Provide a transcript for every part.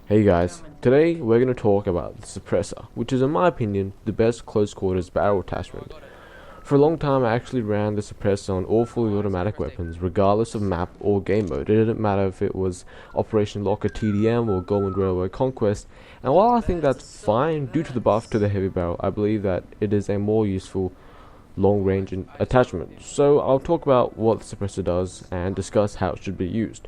Hey guys, today we're going to talk about the suppressor, which is in my opinion the best close quarters barrel attachment. For a long time I actually ran the suppressor on all fully automatic weapons regardless of map or game mode. It didn't matter if it was Operation Locker TDM or Golden Railway Conquest, and while I think that's fine due to the buff to the heavy barrel, I believe that it is a more useful long range attachment. So I'll talk about what the suppressor does and discuss how it should be used.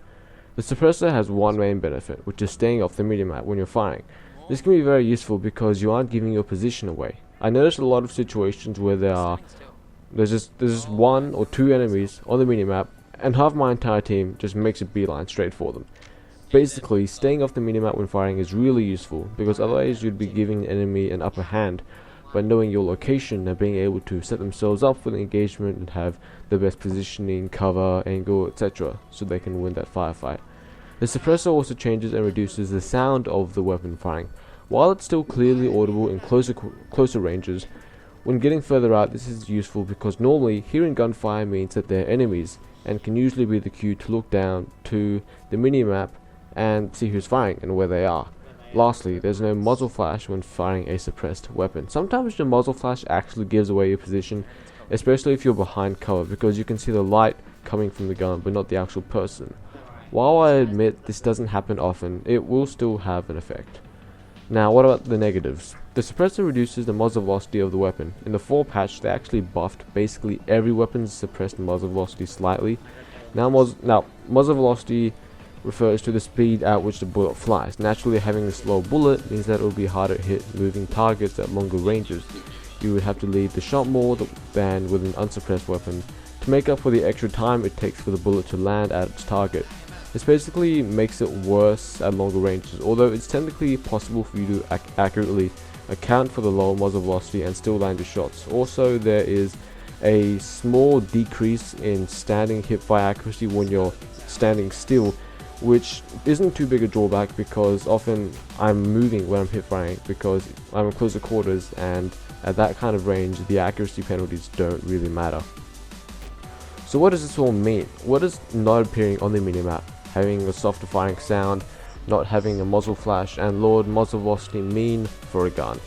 The suppressor has one main benefit, which is staying off the minimap when you're firing. This can be very useful because you aren't giving your position away. I noticed a lot of situations where there's just one or two enemies on the minimap, and half my entire team just makes a beeline straight for them. Basically, staying off the minimap when firing is really useful because otherwise you'd be giving the enemy an upper hand by knowing your location and being able to set themselves up for the engagement and have the best positioning, cover, angle, etc. so they can win that firefight. The suppressor also changes and reduces the sound of the weapon firing. While it's still clearly audible in closer ranges, when getting further out this is useful because normally hearing gunfire means that they're enemies and can usually be the cue to look down to the minimap and see who's firing and where they are. Lastly, there's no muzzle flash when firing a suppressed weapon. Sometimes the muzzle flash actually gives away your position, especially if you're behind cover, because you can see the light coming from the gun but not the actual person. While I admit this doesn't happen often, it will still have an effect. Now what about the negatives? The suppressor reduces the muzzle velocity of the weapon. In the fall patch they actually buffed basically every weapon's suppressed muzzle velocity slightly. Now muzzle velocity refers to the speed at which the bullet flies. Naturally, having a slow bullet means that it will be harder to hit moving targets at longer ranges. You would have to lead the shot more than with an unsuppressed weapon to make up for the extra time it takes for the bullet to land at its target. This basically makes it worse at longer ranges, although it's technically possible for you to accurately account for the lower muzzle velocity and still land your shots. Also, there is a small decrease in standing hipfire accuracy when you're standing still, which isn't too big a drawback because often I'm moving when I'm hip firing because I'm in closer quarters, and at that kind of range the accuracy penalties don't really matter. So what does this all mean? What does not appearing on the minimap, having a softer firing sound, not having a muzzle flash and lowered muzzle velocity mean for a gun?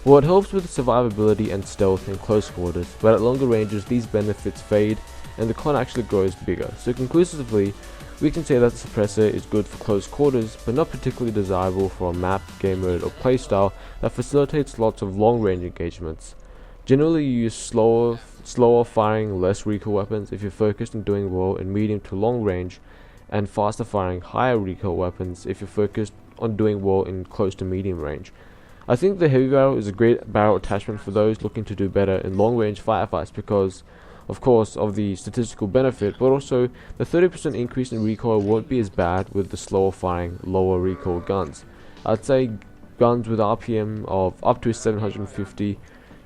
Well, it helps with survivability and stealth in close quarters, but at longer ranges these benefits fade and the con actually grows bigger. So conclusively, we can say that the suppressor is good for close quarters, but not particularly desirable for a map, game mode or playstyle that facilitates lots of long range engagements. Generally you use slower firing, less recoil weapons if you're focused on doing well in medium to long range, and faster firing, higher recoil weapons if you're focused on doing well in close to medium range. I think the heavy barrel is a great barrel attachment for those looking to do better in long range firefights because of course of the statistical benefit, but also the 30% increase in recoil won't be as bad with the slower firing, lower recoil guns. I'd say guns with RPM of up to 750,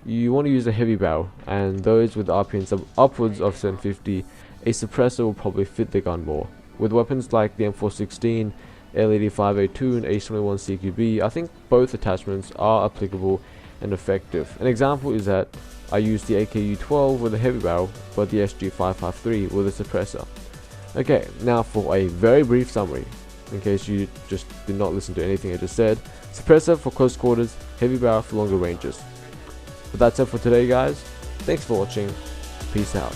you want to use a heavy barrel, and those with RPMs of upwards of 750, a suppressor will probably fit the gun more. With weapons like the M416, L85A2 and H21 CQB, I think both attachments are applicable and effective. An example is that I used the AKU-12 with a heavy barrel, but the SG553 with a suppressor. Okay, now for a very brief summary, in case you just did not listen to anything I just said. Suppressor for close quarters, heavy barrel for longer ranges. But that's it for today guys, thanks for watching, peace out.